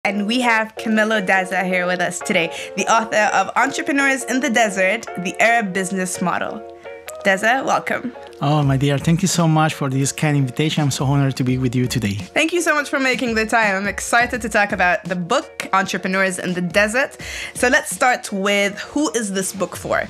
And we have Camilo Dazza here with us today, the author of Entrepreneurs in the Desert, the Arab Business Model. Dazza, welcome. Oh, my dear, thank you so much for this kind invitation. I'm so honored to be with you today. Thank you so much for making the time. I'm excited to talk about the book, Entrepreneurs in the Desert. So let's start with, who is this book for?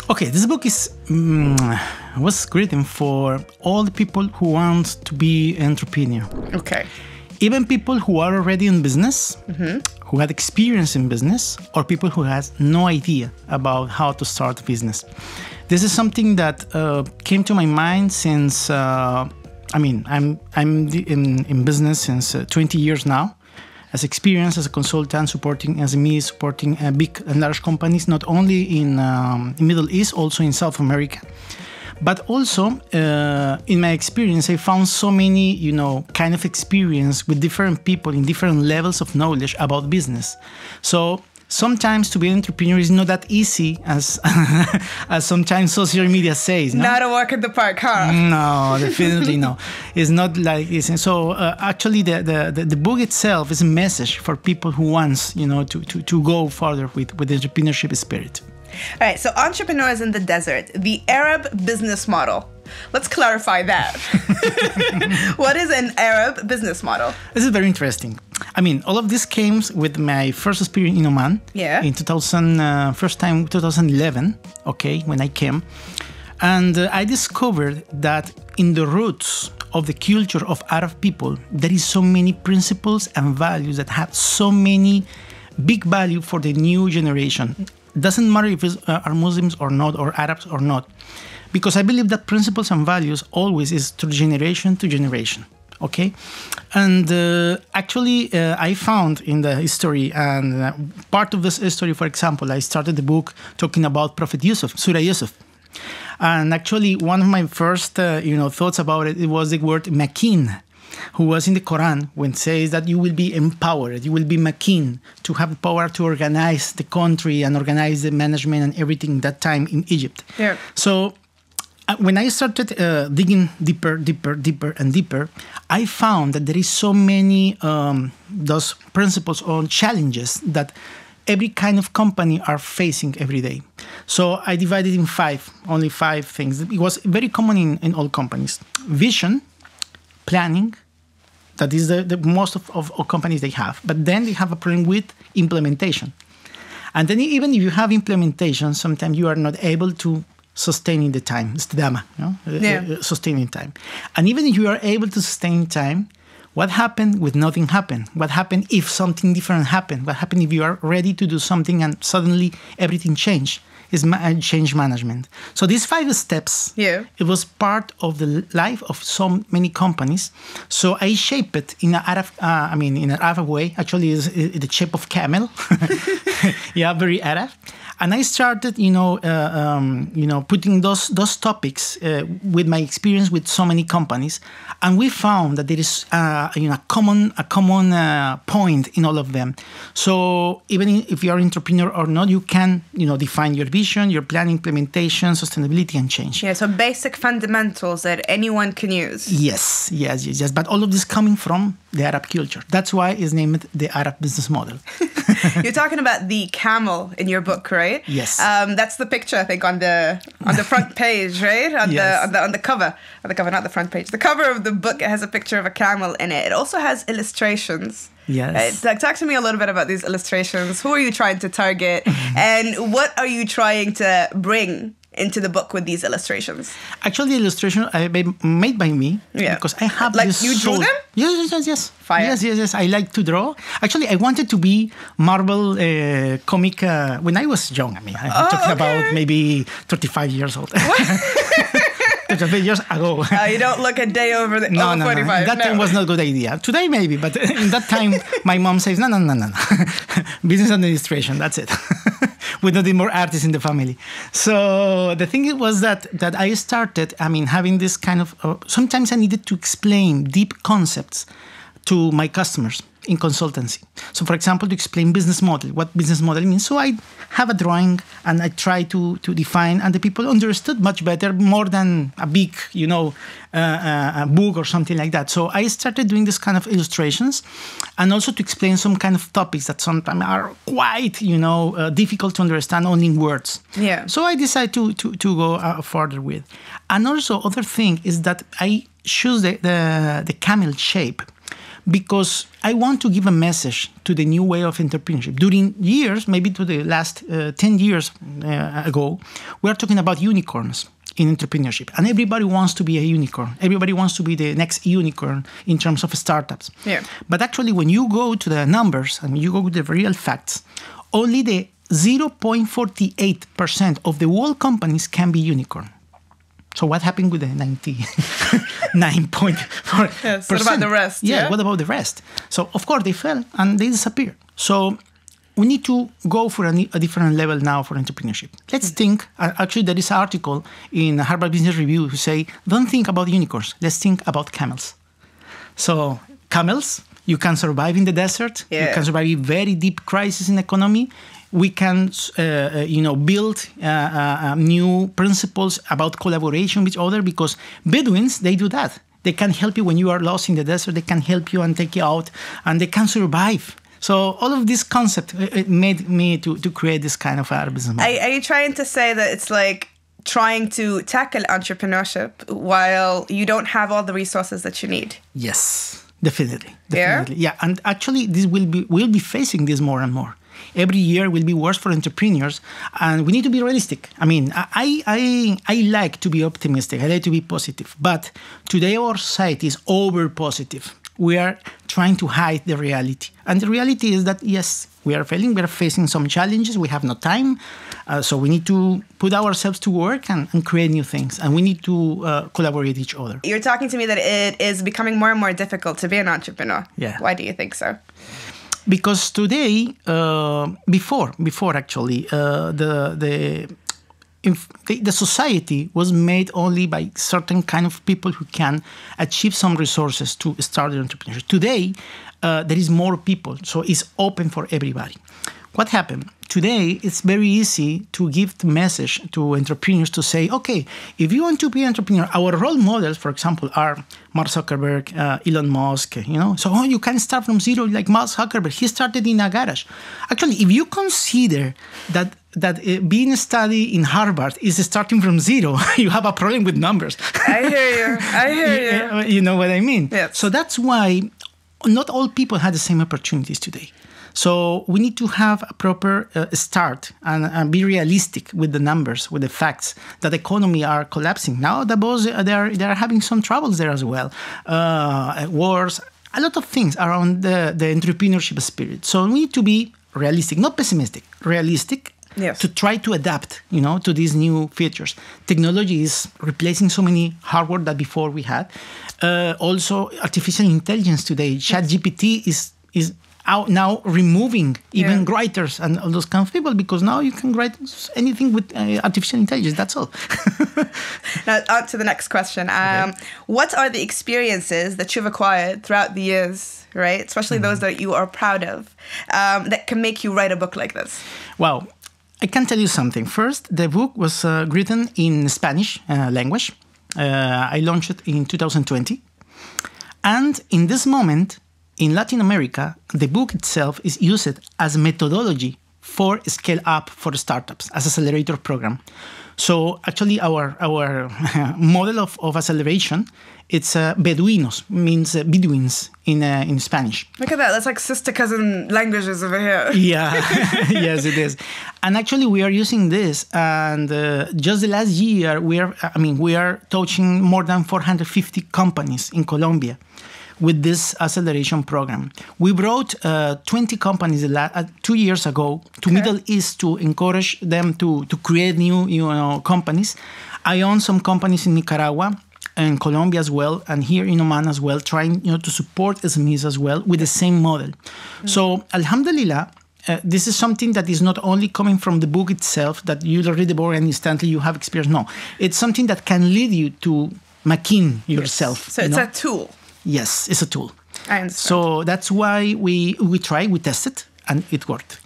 Okay, this book was written for all the people who want to be entrepreneur. Okay. Even people who are already in business, who had experience in business, or people who has no idea about how to start a business. This is something that came to my mind since, I'm in business since 20 years now. As experience as a consultant, supporting SMEs, supporting big and large companies, not only in Middle East, also in South America. But also, in my experience, I found so many, kind of experience with different people in different levels of knowledge about business. So sometimes to be an entrepreneur is not that easy as as sometimes social media says. No? Not a walk in the park, huh? No, definitely no. It's not like this. And so actually, the book itself is a message for people who wants, to go further with the entrepreneurship spirit. All right, so Entrepreneurs in the Desert, the Arab business model. Let's clarify that. What is an Arab business model? This is very interesting. I mean, all of this came with my first experience in Oman. Yeah. In 2011, okay, when I came. And I discovered that in the roots of the culture of Arab people, there is so many principles and values that have so many big value for the new generation. Doesn't matter if it's are Muslims or not, or Arabs or not, because I believe that principles and values always is through generation to generation, okay? And actually, I found in the history, and part of this history, for example, I started the book talking about Prophet Yusuf, Surah Yusuf. And actually, one of my first, thoughts about it was the word makin, who was in the Quran when it says that you will be empowered, you will be makin, to have the power to organize the country and organize the management and everything that time in Egypt. Yeah. So when I started digging deeper, and deeper, I found that there is so many those principles or challenges that every kind of company are facing every day. So I divided in only five things. It was very common in all companies. Vision, planning, that is the most of companies they have. But then they have a problem with implementation. And then even if you have implementation, sometimes you are not able to sustain in the time. It's the dama, sustaining time. And even if you are able to sustain time, what happened with nothing happened? What happened if something different happened? What happened if you are ready to do something and suddenly everything changed? Is change management. So these 5 steps, it was part of the life of so many companies. So I shaped it in an Arab way. Actually, it's the shape of camel. Yeah, very Arab. And I started, putting those topics with my experience with so many companies, and we found that there is, a common point in all of them. So even if you are an entrepreneur or not, you can, define your vision, your plan, implementation, sustainability, and change. Yeah. So basic fundamentals that anyone can use. Yes. But all of this coming from the Arab culture. That's why it's named the Arab business model. You're talking about the camel in your book, right? Yes. That's the picture, I think, on the front page, right? On the cover, not the front page. The cover of the book, it has a picture of a camel in it. It also has illustrations. Yes. Talk to me a little bit about these illustrations. Who are you trying to target, and what are you trying to bring into the book with these illustrations? Actually, the illustration made by me, because I have this you drew them? Yes. Fire. Yes. I like to draw. Actually, I wanted to be Marvel comic when I was young. I'm talking about maybe 35 years old. 35 years ago. You don't look a day over 45. That time was not a good idea. Today maybe, but in that time, my mom says, no. Business administration, that's it. We don't need more artists in the family. So the thing was that I started, having this kind of, sometimes I needed to explain deep concepts to my customers. in consultancy. So, for example, to explain business model, what business model means. So I have a drawing and I try to define, and the people understood much better, more than a big, a book or something like that. So I started doing this kind of illustrations, and also to explain some kind of topics that sometimes are quite, difficult to understand only in words. Yeah. So I decided to go further with. And also, other thing is that I choose the camel shape because I want to give a message to the new way of entrepreneurship. During years, maybe to the last 10 years ago, we are talking about unicorns in entrepreneurship. And everybody wants to be a unicorn. Everybody wants to be the next unicorn in terms of startups. Yeah. But actually, when you go to the numbers and you go to the real facts, only the 0.48% of the world companies can be unicorn. So what happened with the 99.4%? Yes, what about the rest? Yeah, what about the rest? So, of course, they fell and they disappeared. So we need to go for a different level now for entrepreneurship. Let's think, actually, there is an article in Harvard Business Review who say, don't think about unicorns, let's think about camels. So camels, you can survive in the desert. Yeah. You can survive a very deep crisis in economy. We can, build new principles about collaboration with others, because Bedouins, they do that. They can help you when you are lost in the desert. They can help you and take you out, and they can survive. So all of this concept, it made me to create this kind of business model. Are you trying to say that it's like trying to tackle entrepreneurship while you don't have all the resources that you need? Yes, definitely. Yeah? And actually, we'll be facing this more and more. Every year will be worse for entrepreneurs, and we need to be realistic. I mean, I like to be optimistic. I like to be positive. But today our society is over positive. We are trying to hide the reality. And the reality is that, yes, we are failing. We are facing some challenges. We have no time. So we need to put ourselves to work and create new things. And we need to collaborate each other. You're talking to me that it is becoming more and more difficult to be an entrepreneur. Yeah. Why do you think so? Because today, before actually, the society was made only by certain kind of people who can achieve some resources to start their entrepreneurship. Today, there is more people, so it's open for everybody. What happened? Today, it's very easy to give the message to entrepreneurs to say, okay, if you want to be an entrepreneur, our role models, for example, are Mark Zuckerberg, Elon Musk, So you can start from zero like Mark Zuckerberg. He started in a garage. Actually, if you consider that being studied in Harvard is starting from zero, you have a problem with numbers. I hear you. You know what I mean? Yes. So that's why not all people have the same opportunities today. So we need to have a proper start and be realistic with the numbers, with the facts that the economy are collapsing. Now they are having some troubles there as well. Wars, a lot of things around the entrepreneurship spirit. So we need to be realistic, not pessimistic, realistic. Yes. To try to adapt, to these new features. Technology is replacing so many hardware that before we had. Also, artificial intelligence today, ChatGPT is out now removing even writers and all those kind of people, because now you can write anything with artificial intelligence. That's all. Now, on to the next question. Okay. What are the experiences that you've acquired throughout the years, right? Especially those that you are proud of, that can make you write a book like this? Wow. I can tell you something. First, the book was written in Spanish language. I launched it in 2020. And in this moment, in Latin America, the book itself is used as methodology for scale up for startups, as accelerator program. So actually our model of acceleration, it's Beduinos, means Bedouins in Spanish. Look at that. That's like sister cousin languages over here. Yeah, yes, it is. And actually we are using this, and just the last year we are touching more than 450 companies in Colombia with this acceleration program. We brought 20 companies 2 years ago to Middle East to encourage them to create new companies. I own some companies in Nicaragua and Colombia as well, and here in Oman as well, trying to support SMEs as well with the same model. So, alhamdulillah, this is something that is not only coming from the book itself, that you read the book and instantly you have experience. No, it's something that can lead you to making yourself. So it's a tool. Yes, it's a tool. I understand. So that's why we test it, and it worked.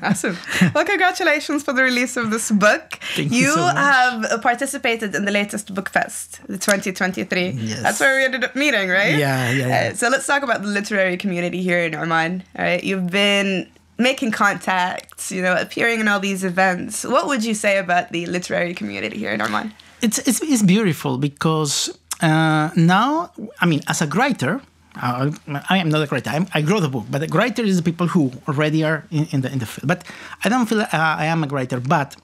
Awesome. Well, congratulations for the release of this book. Thank you so much. have participated in the latest book fest, the 2023. Yes. That's where we ended up meeting, right? Yeah. So let's talk about the literary community here in Oman. All right, you've been making contacts, appearing in all these events. What would you say about the literary community here in Oman? It's beautiful because now, I mean, as a writer, I am not a writer. I wrote the book, but a writer is the people who already are in the field. But I don't feel I am a writer. But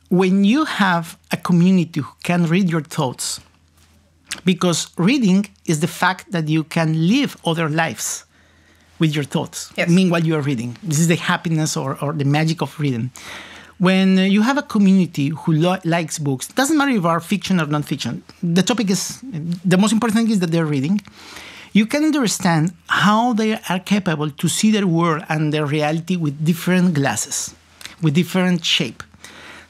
when you have a community who can read your thoughts, because reading is the fact that you can live other lives with your thoughts. Yes. Meanwhile you are reading. This is the happiness or the magic of reading. When you have a community who likes books, it doesn't matter if are fiction or non-fiction. The topic is, the most important thing is that they're reading. You can understand how they are capable to see their world and their reality with different glasses, with different shape.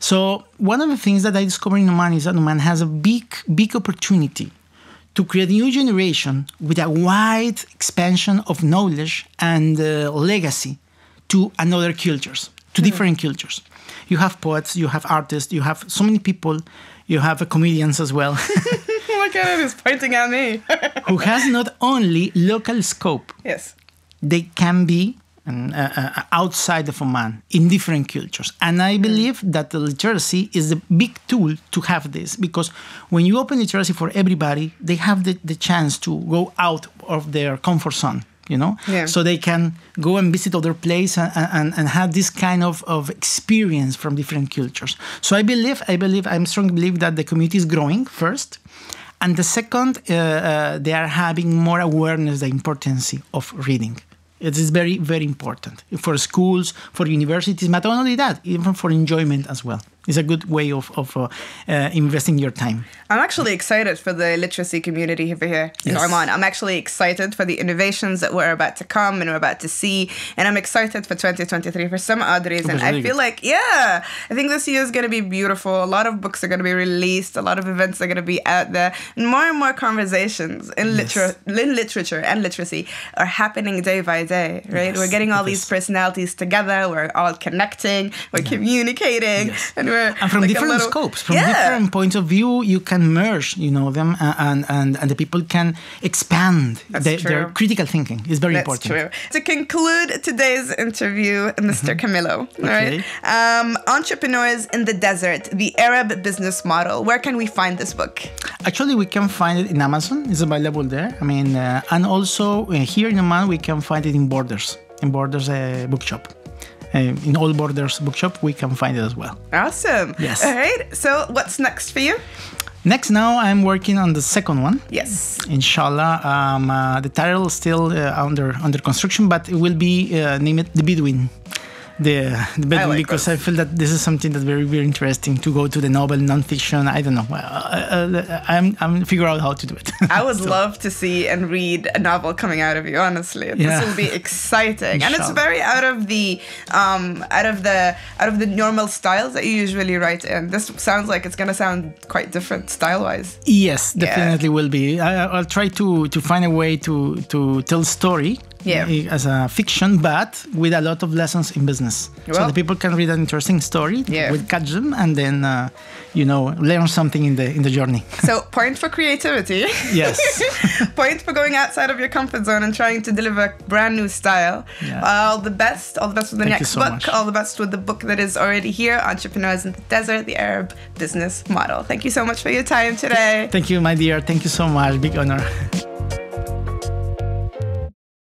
So one of the things that I discovered in Oman is that Oman has a big opportunity to create a new generation with a wide expansion of knowledge and legacy to another cultures, to different cultures. You have poets, you have artists, you have so many people, you have comedians as well. Look at it, he's pointing at me. Who has not only local scope, Yes. they can be outside of Oman in different cultures. And I believe that the literacy is a big tool to have this, because when you open literacy for everybody, they have the chance to go out of their comfort zone. Yeah. So they can go and visit other places and have this kind of experience from different cultures. So I strongly believe that the community is growing first. And the second, they are having more awareness of the importance of reading. It is very, very important for schools, for universities, but not only that, even for enjoyment as well. It's a good way of investing your time. I'm actually excited for the literacy community over here in Oman. I'm actually excited for the innovations that we're about to come and we're about to see. And I'm excited for 2023 for some odd reason. I feel like, I think this year is going to be beautiful. A lot of books are going to be released. A lot of events are going to be out there. And more conversations in literature and literacy are happening day by day, right? We're getting all these personalities together. We're all connecting. We're communicating. And from different scopes, from different points of view, you can merge, them, and the people can expand their critical thinking. It's very important. That's true. To conclude today's interview, Mr. Camilo, all right? Entrepreneurs in the Desert, the Arab Business Model. Where can we find this book? Actually, we can find it in Amazon. It's available there. I mean, and also here in Oman, we can find it in Borders bookshop. In all Borders bookshop, we can find it as well. Awesome. Yes. All right. So what's next for you? Next, now I'm working on the second one. Yes. Inshallah. The title is still under construction, but it will be named The Bedouin. The Bedouin, because I feel that this is something that's very, very interesting to go to the novel, non-fiction. I don't know. I'm figuring out how to do it. I would love to see and read a novel coming out of you. Honestly, this will be exciting, and it's very out of the normal styles that you usually write in. This sounds like it's gonna sound quite different style-wise. Yes, definitely will be. I'll try to find a way to tell story. As a fiction, but with a lot of lessons in business. So the people can read an interesting story, will catch them, and then learn something in the journey. So point for creativity. Yes. Point for going outside of your comfort zone and trying to deliver a brand new style. All the best with the next book. Much. All the best with the book that is already here, Entrepreneurs in the Desert, the Arab Business Model. Thank you so much for your time today. Thank you, my dear. Thank you so much. Big honor.